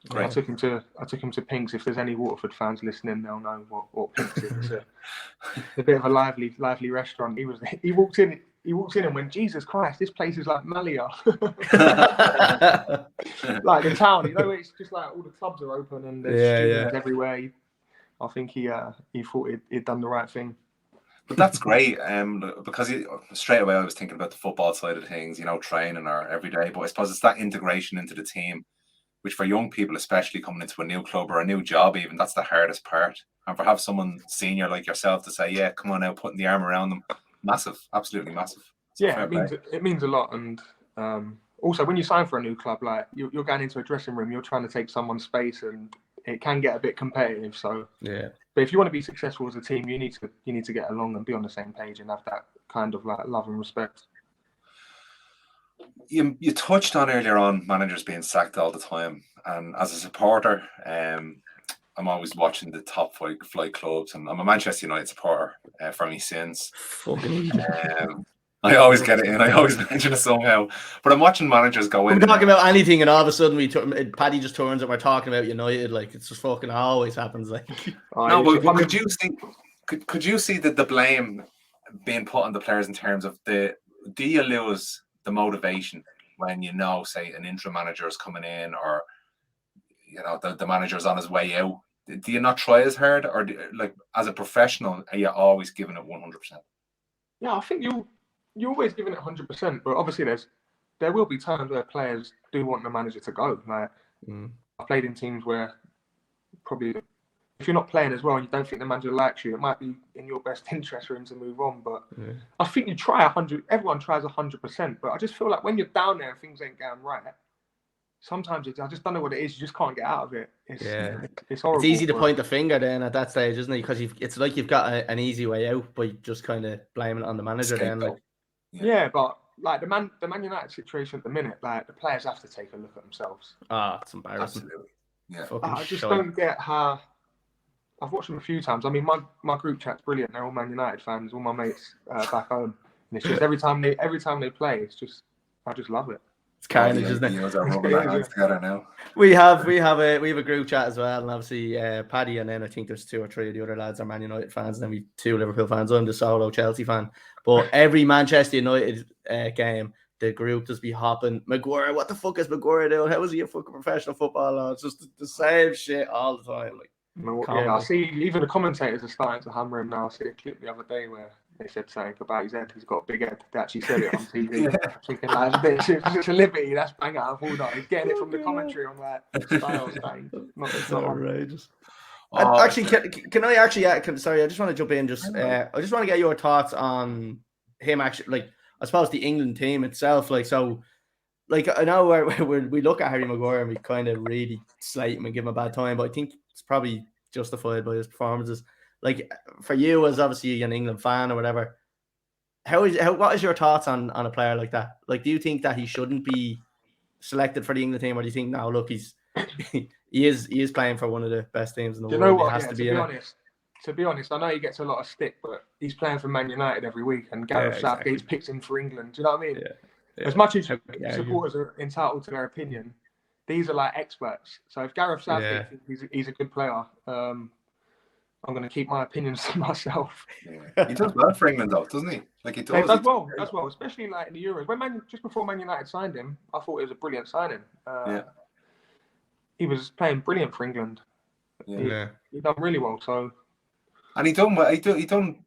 Great. I took him to Pink's. If there's any Waterford fans listening, they'll know what Pink's is. It's a bit of a lively restaurant. He walked in and went, "Jesus Christ, this place is like Malia." Like the town, you know, it's just like all the clubs are open and there's students everywhere. I think he thought he'd done the right thing. But that's great, because straight away I was thinking about the football side of things, you know, training or every day. But I suppose it's that integration into the team, which for young people, especially coming into a new club or a new job, even that's the hardest part. And for have someone senior like yourself to say, "Yeah, come on now," putting the arm around them, massive, absolutely massive. So yeah, it means a lot. And also, when you sign for a new club, like you're going into a dressing room, you're trying to take someone's space, and it can get a bit competitive. So yeah. But if you want to be successful as a team, you need to get along and be on the same page and have that kind of like love and respect. You touched on earlier on managers being sacked all the time, and as a supporter, I'm always watching the top flight clubs, and I'm a Manchester United supporter from my sins. Fucking I always get it in. I always mention it somehow. But I'm watching managers go in. We're talking about anything, and all of a sudden Paddy just turns and we're talking about United. Like, it's just fucking always happens. Like, no, but could you see the blame being put on the players in terms of do you lose the motivation when you know, say, an interim manager is coming in, or you know the manager's on his way out? Do you not try as hard, or like as a professional, are you always giving it 100%? Yeah, I think you're always giving it 100%, but obviously there will be times where players do want the manager to go. Like I've played in teams where probably if you're not playing as well and you don't think the manager likes you, it might be in your best interest for him to move on. But I think you try 100. Everyone tries 100%, but I just feel like when you're down there and things ain't going right, sometimes I just don't know what it is. You just can't get out of it. It's horrible. It's easy to point the finger then at that stage, isn't it? Because it's like you've got an easy way out by just kind of blaming it on the manager. Then, like, yeah, but like the Man United situation at the minute, like the players have to take a look at themselves. It's embarrassing. Absolutely. Yeah. I just don't get how. I've watched them a few times. I mean, my group chat's brilliant. They're all Man United fans, all my mates back home, and it's just every time they play, it's just I just love it. It's carnage, isn't it? We have a group chat as well, and obviously Paddy, and then I think there's 2 or 3 of the other lads are Man United fans, and then we 2 Liverpool fans. I'm the solo Chelsea fan, but every Manchester United game, the group just be hopping. Maguire, what the fuck is Maguire doing? How is he a fucking professional footballer? It's just the same shit all the time. Like, yeah, I see. Even the commentators are starting to hammer him now. I see a clip the other day where they said something about his head. He's got a big head. They actually said it on TV. Thinking like, it's a liberty. That's bang out of order. He's getting it from the commentary on like Styles thing. It's not outrageous. Actually, can I actually? Sorry, I just want to jump in. I just want to get your thoughts on him. Actually, like, I suppose the England team itself. Like, so, like, I know we look at Harry Maguire and we kind of really slate him and give him a bad time, but I think it's probably justified by his performances. Like, for you as obviously an England fan or whatever, what is your thoughts on a player like that? Like, do you think that he shouldn't be selected for the England team, or do you think, no, look, he is playing for one of the best teams in the world? You know what? He has to be honest, to be honest, I know he gets a lot of stick, but he's playing for Man United every week, and Gareth Southgate's picked him for England. Do you know what I mean? Yeah. As much as supporters are entitled to their opinion, these are like experts. So if Gareth Southgate thinks he's a good player, I'm going to keep my opinions to myself. Yeah. He does well for England, though, doesn't he? Like he does. He does well, especially like in the Euros. Just before Man United signed him, I thought it was a brilliant signing. He was playing brilliant for England. He done really well. So, and he done well. He done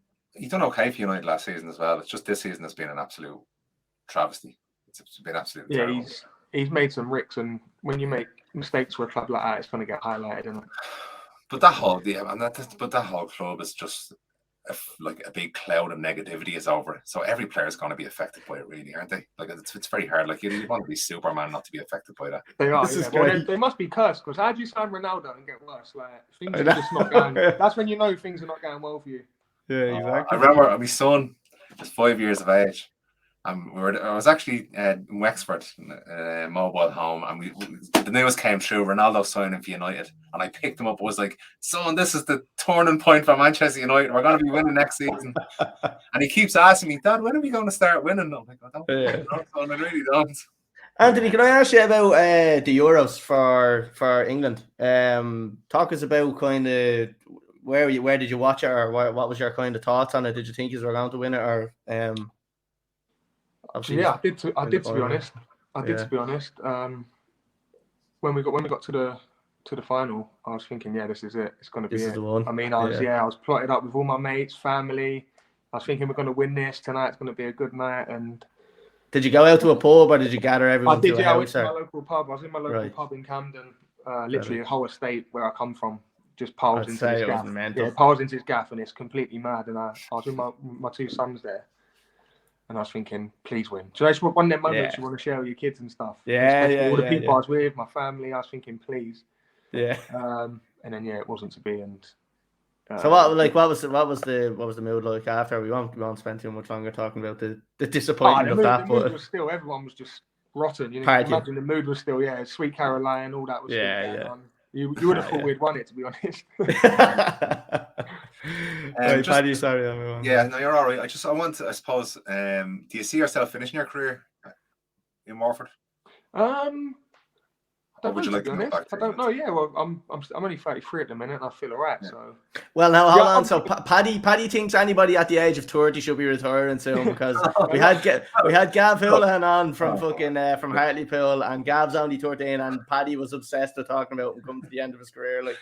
okay for United last season as well. It's just this season has been an absolute travesty. It's been absolutely terrible. He's made some ricks, and when you make mistakes for a club like that, it's going to get highlighted. And but that whole club is just like a big cloud of negativity is over it. So every player is going to be affected by it, really, aren't they? Like it's very hard. Like you want to be Superman not to be affected by that. They are. Well, they must be cursed, because how do you sign Ronaldo and get worse? Like things are just not going. That's when you know things are not going well for you. Yeah, exactly. I remember my son was 5 years of age. I was actually in Wexford, mobile home, and the news came through, Ronaldo signing for United, and I picked him up. I was like, son, this is the turning point for Manchester United. We're going to be winning next season. And he keeps asking me, Dad, when are we going to start winning? I'm like, I really don't. Anthony, can I ask you about the Euros for England? Talk us about kind of where did you watch it, or what was your kind of thoughts on it? Did you think you were going to win it, or I did. To be honest, to be honest. When we got to the final, I was thinking, this is it. It's going to be it. The one. I mean, I was plotted up with all my mates, family. I was thinking we're going to win this tonight. It's going to be a good night. And did you go out to a pub, or did you gather everyone? I did. I went to my local pub. I was in my local pub in Camden. Literally, the whole estate where I come from just piles into his gaff. Piles into his gaff, and it's completely mad. And I was with my two sons there. And I was thinking, please win. So that's one of them moments you want to share with your kids and stuff. All the people I was with, my family, I was thinking, please. Yeah. And then it wasn't to be. And so what was the mood like after? We won't spend too much longer talking about the disappointment of that. The mood was still, everyone was just rotten. You know, imagine the mood was still, Sweet Caroline, all that was still going on. You would have thought we'd won it, to be honest. Paddy, sorry. Yeah, no, you're all right. I suppose, do you see yourself finishing your career in Waterford? I don't know. Yeah, well, I'm only 33 at the minute, and I feel alright. Yeah. So. Well, now hold on. So Paddy thinks anybody at the age of 30 should be retiring soon, because we had Gav Houlihan on from from Hartlepool, and Gav's only 13, and Paddy was obsessed with talking about him coming to the end of his career. Like,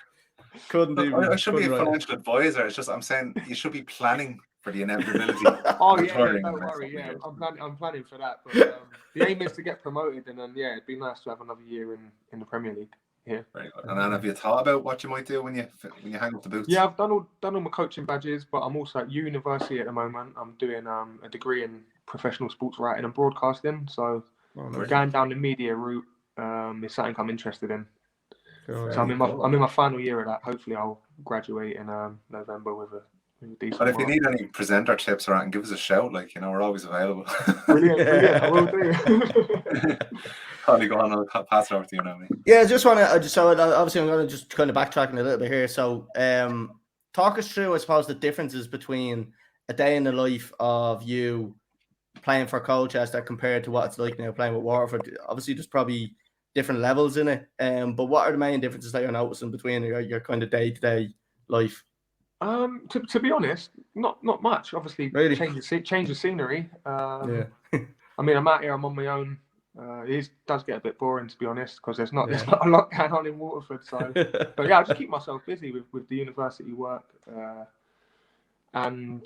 I should be a financial advisor. It's just I'm saying you should be planning for the inevitability. Don't worry. Yeah, I'm planning for that. But the aim is to get promoted, and then it'd be nice to have another year in the Premier League. Yeah. Very good. And then have you thought about what you might do when you hang up the boots? Yeah, I've done all my coaching badges, but I'm also at university at the moment. I'm doing a degree in professional sports writing and broadcasting. So going down the media route is something I'm interested in. So I'm in my final year of that. Hopefully, I'll graduate in November with a decent. But if you need any presenter tips or anything, give us a shout. Like, we're always available. Brilliant. I will do. Probably go on. I'll pass it over to you now. Yeah, I just want to. So obviously, I'm going to just kind of backtracking a little bit here. So, talk us through, I suppose, the differences between a day in the life of you playing for Colchester compared to what it's like now playing with Waterford. Obviously, there's probably different levels in it. But what are the main differences that you're noticing between your kind of day-to-day life? To be honest, not much. Obviously, really? change of scenery. I mean, I'm out here. I'm on my own. It does get a bit boring, to be honest, because there's not a lot going on in Waterford. So, but I just keep myself busy with the university work and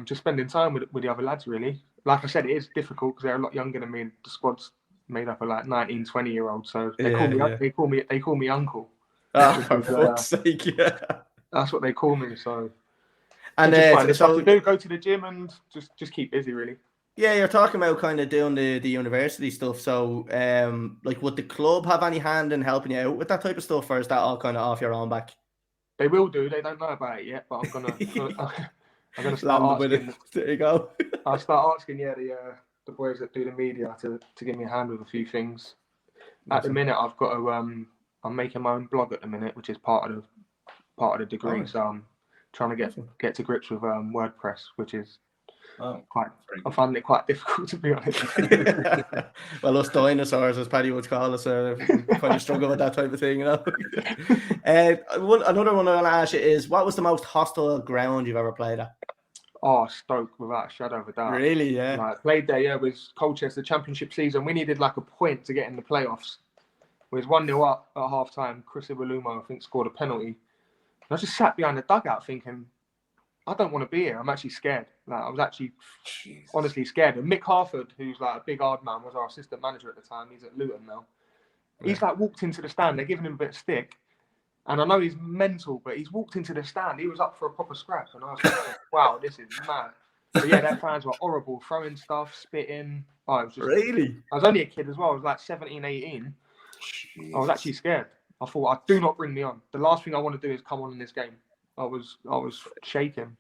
just spending time with the other lads. Really, like I said, it is difficult because they're a lot younger than me. And the squad's made up of like 19, 20-year-olds. So they call me uncle. Oh, for fuck's sake! Yeah. That's what they call me. So, and so go to the gym and just keep busy, really. Yeah, you're talking about kind of doing the university stuff. So, like, would the club have any hand in helping you out with that type of stuff, or is that all kind of off your own back? They will do. They don't know about it yet, but I'm gonna start asking. There you go. I'll start asking the boys that do the media to give me a hand with a few things. At the minute, I've got to I'm making my own blog at the minute, which is part of the degree. So I'm trying to get to grips with WordPress, which is I good. find it quite difficult, to be honest. Well, us dinosaurs, as Paddy would call us, kind of struggle with that type of thing, you know. Another one I want to ask you is, what was the most hostile ground you've ever played at? Oh, Stoke, without a shadow of a doubt. Really, yeah. Like, played there, it was Colchester Championship season. We needed like a point to get in the playoffs. It was 1-0 up at half time. Chris Ibalumo, I think, scored a penalty. And I just sat behind the dugout thinking, I don't want to be here. I'm actually scared. Like, I was actually honestly scared. And Mick McCarthy, who's like a big hard man, was our assistant manager at the time. He's at Luton now. He's like walked into the stand. They're giving him a bit of stick. And I know he's mental, but he's walked into the stand. He was up for a proper scrap. And I was like, wow, this is mad. But yeah, their fans were horrible. Throwing stuff, spitting. Oh, it was just, really? I was only a kid as well. I was like 17, 18. Jeez. I was actually scared. I thought, do not bring me on. The last thing I want to do is come on in this game. I was shaking.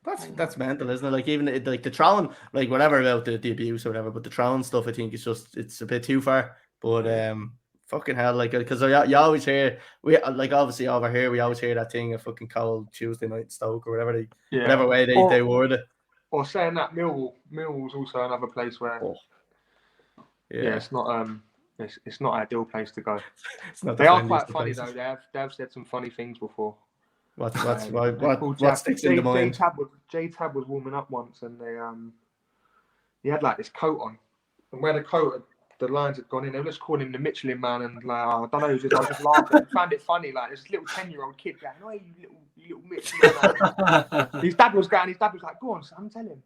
That's mental, isn't it? Like, even like the throwing, like whatever about the abuse or whatever, but the throwing stuff, I think it's a bit too far. But fucking hell, like, because you always hear, we like obviously over here we always hear that thing of fucking cold Tuesday night in Stoke or whatever whatever way they word it. Or saying that Millwall's also another place where it's not it's not an ideal place to go. They are quite funny though. They have said some funny things before. What sticks in the mind? J-Tab was warming up once, and he had like this coat on, and where the lines had gone in, they were just calling him the Michelin Man, and like, I don't know, I was just laughing. I found it funny, like this little 10-year-old kid going, "Oh, you little Michelin Man." His dad was like, "Go on, son, tell him."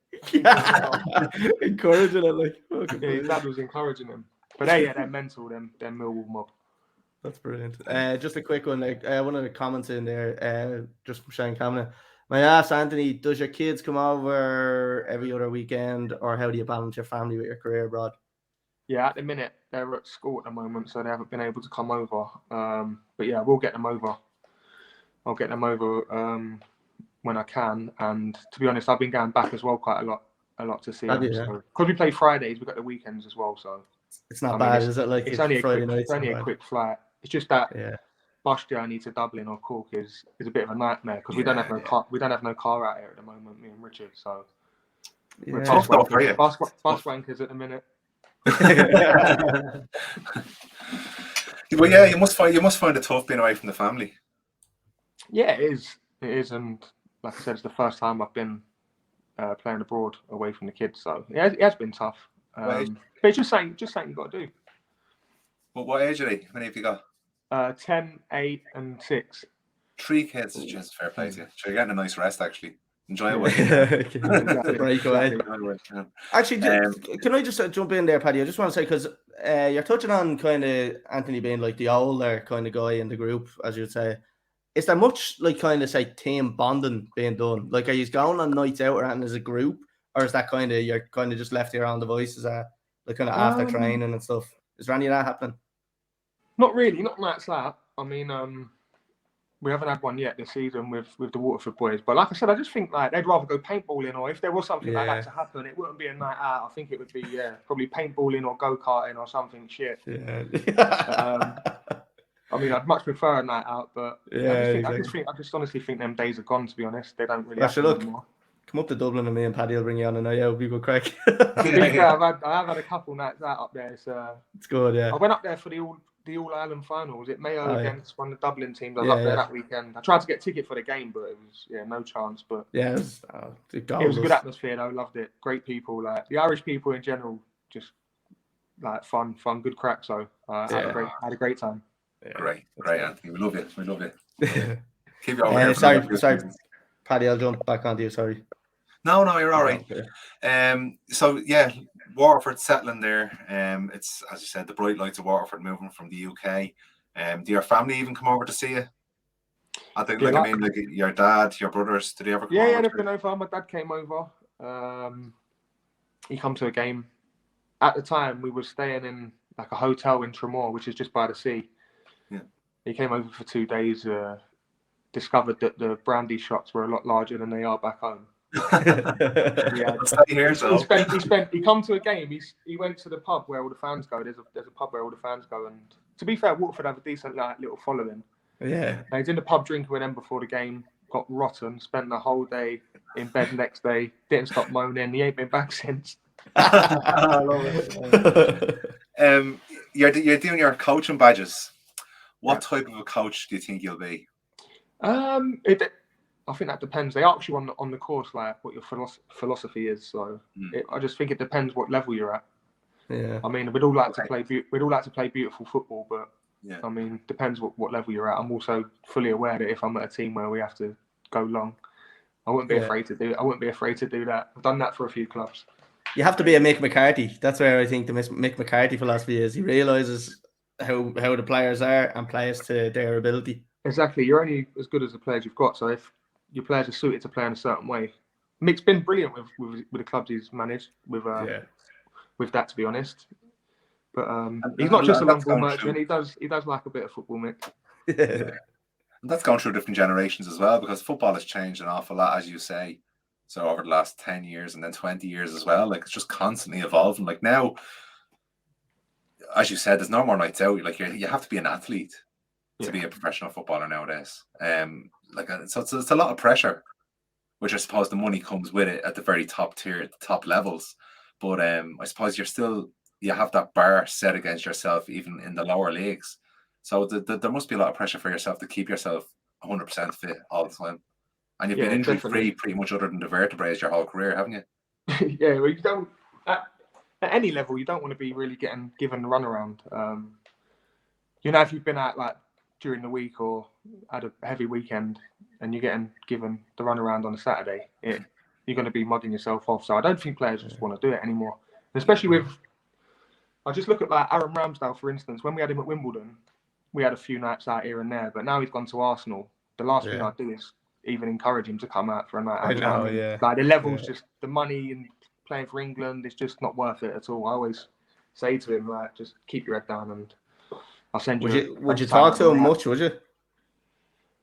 Encouraging it, like. His dad was encouraging him. But they're mental, them Millwall mob. That's brilliant. Just a quick one. Like, one of the comments in there, just from Shane Cameron. I asked Anthony, does your kids come over every other weekend, or how do you balance your family with your career abroad? Yeah, at the minute they're at school at the moment, so they haven't been able to come over. But yeah, we'll get them over. I'll get them over when I can. And to be honest, I've been going back as well quite a lot to see them. Because we play Fridays, we've got the weekends as well. So it's not bad, is it? Like, it's only a quick flight. It's just that bus journey to Dublin or Cork is a bit of a nightmare because we don't have no car. We don't have no car out here at the moment, me and Richard. So we're bus wankers at the minute. Well, yeah, you must find it tough being away from the family. Yeah, it is, and like I said, it's the first time I've been playing abroad away from the kids. So yeah, it has been tough. But it's just something you got to do. Well, what age are they? How many have you got? 10, 8, and 6. 3 kids. Just fair play to you. So you're getting a nice rest, actually. Enjoy it. Breakaway. Actually, can I just jump in there, Paddy? I just want to say, because you're touching on kind of Anthony being like the older kind of guy in the group, as you'd say. Is there much like kind of say team bonding being done? Like, are you going on nights out or anything as a group, or is that kind of you're kind of just left here on the voices like kind of after training and stuff? Is there any of that happening? Not really, not nights like that. I mean, we haven't had one yet this season with the Waterford boys. But like I said, I just think like they'd rather go paintballing, or if there was something like that to happen, it wouldn't be a night out. I think it would be probably paintballing or go-karting or something shit. Yeah. I mean, I'd much prefer a night out, but I just honestly think them days are gone. To be honest, they don't really happen anymore. Come up to Dublin and me and Paddy will bring you on, and it'll be good crack. I have had a couple nights out up there. It's good, yeah. I went up there for the All-Ireland final. Was it Mayo against one of the Dublin teams? I was up there that weekend. I tried to get a ticket for the game, but it was no chance. But yeah, it was a good atmosphere though. Loved it. Great people. Like the Irish people in general, just like fun, good crack. So I had a great time. Yeah. Great, Anthony. We love you. Keep your sorry, Paddy. I'll jump back onto you. Sorry. No, you're all right. Okay. So yeah, Waterford settling there. It's, as you said, the bright lights of Waterford moving from the UK. Do your family even come over to see you? I think, like your dad, your brothers, did they ever come over? Yeah, they've been over. My dad came over. He come to a game. At the time, we were staying in like a hotel in Tremor, which is just by the sea. Yeah. He came over for 2 days. Discovered that the brandy shots were a lot larger than they are back home. He come to a game. He went to the pub where all the fans go. There's a pub where all the fans go, and to be fair, Waterford have a decent little following. Yeah. And he's in the pub drinking with them before the game. got rotten, spent the whole day in bed next day, didn't stop moaning. He ain't been back since. I love it. You're doing your coaching badges. What type of a coach do you think you'll be? I think that depends. They ask you on the course like what your philosophy is. So I just think it depends what level you're at. Yeah. I mean, we'd all like to play beautiful football, but I mean, depends what level you're at. I'm also fully aware that if I'm at a team where we have to go long, I wouldn't be afraid to do it. I wouldn't be afraid to do that. I've done that for a few clubs. You have to be a Mick McCarthy. That's where I think the Mick McCarthy philosophy is. He realizes how the players are and plays to their ability. Exactly. You're only as good as the players you've got. So if your players are suited to play in a certain way, Mick's been brilliant with the clubs he's managed with that, to be honest. But he's not just a long ball merchant. He does like a bit of football, Mick. Yeah. And that's gone through different generations as well, because football has changed an awful lot, as you say. So over the last 10 years and then 20 years as well, like it's just constantly evolving. Like now, as you said, there's no more nights out. Like you have to be an athlete to be a professional footballer nowadays. So it's a lot of pressure, which I suppose the money comes with it at the very top tier, the top levels. But I suppose you have that bar set against yourself even in the lower leagues. So there must be a lot of pressure for yourself to keep yourself 100% fit all the time. And you've been injury-free pretty much other than the vertebrae your whole career, haven't you? Yeah, well, you don't at any level, you don't want to be really getting given the runaround. If you've been out like during the week or had a heavy weekend and you're getting given the runaround on a Saturday, you're going to be mugging yourself off. So I don't think players just want to do it anymore. And especially with, I just look at like Aaron Ramsdale, for instance. When we had him at Wimbledon, we had a few nights out here and there, but now he's gone to Arsenal. The last thing I'd do is even encourage him to come out for a night out. I know, Like the levels, just the money and playing for England, it's just not worth it at all. I always say to him, like, just keep your head down and I'll send you. Would you talk to him much, would you?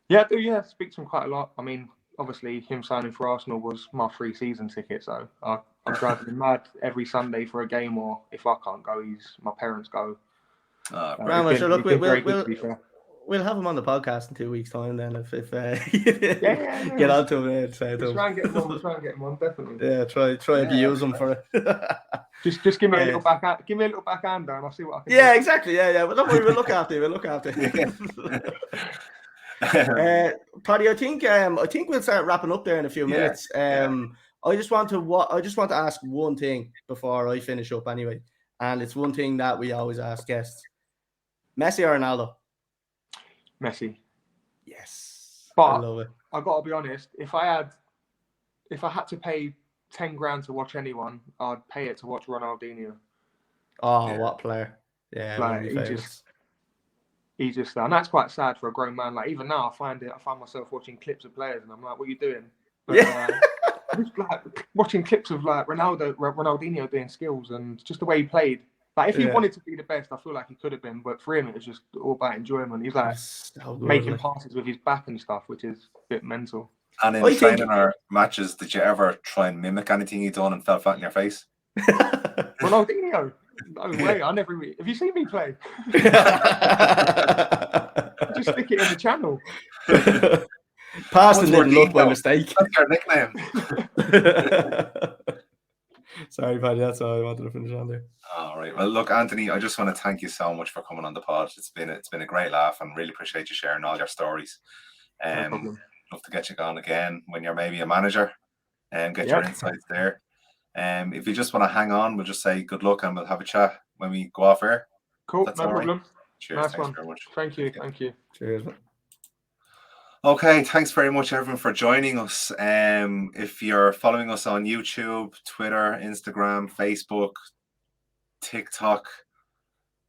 Yeah, I do, yeah. Speak to him quite a lot. I mean, obviously, him signing for Arsenal was my free season ticket, so I'm driving him mad every Sunday for a game, or if I can't go, my parents go. Look, we'll have him on the podcast in 2 weeks' time. Then, if get on to him and say to him. Try and get him on, definitely. Yeah, try and use him for it. just give me a little backhander, and I'll see what I can. Yeah, exactly. Yeah. But don't worry, we'll look after you. Paddy, I think we'll start wrapping up there in a few minutes. I just want to ask one thing before I finish up anyway, and it's one thing that we always ask guests: Messi or Ronaldo? Messi. Yes, but I love it. I got to be honest. If I had to pay 10 grand to watch anyone, I'd pay it to watch Ronaldinho. Oh, what player! Yeah, like, he just, and that's quite sad for a grown man. Like even now, I find myself watching clips of players, and I'm like, "What are you doing?" But, just like watching clips of like Ronaldinho doing skills and just the way he played. Like if he wanted to be the best, I feel like he could have been. But for him, it was just all about enjoyment. He's like making passes with his back and stuff, which is a bit mental. And in training or matches, did you ever try and mimic anything he done and fell flat in your face? Ronaldinho. No way, I never. Have you seen me play? Just stick it in the channel. Passing didn't look by mistake. That's your nickname. Sorry, Paddy, that's all I wanted to finish on there. All right. Well, look, Anthony, I just want to thank you so much for coming on the pod. It's been a great laugh, and really appreciate you sharing all your stories. No problem. Love to get you on again when you're maybe a manager and get your insights there. If you just want to hang on, we'll just say good luck and we'll have a chat when we go off air. Cool, no problem. Right. Cheers. Nice thanks one. very much. Thank you. Cheers. Okay, thanks very much everyone for joining us. If you're following us on YouTube, Twitter, Instagram, Facebook, TikTok,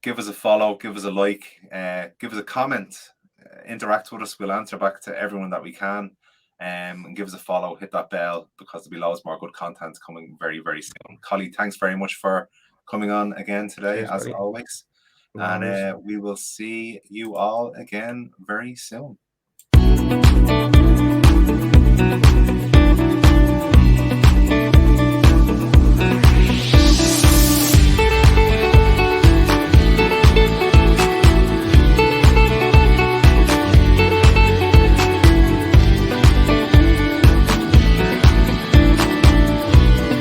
give us a follow, give us a like, give us a comment, interact with us. We'll answer back to everyone that we can. And give us a follow, hit that bell, because there'll be loads more good content coming very, very soon. Colly, thanks very much for coming on again today, as always. And we will see you all again very soon.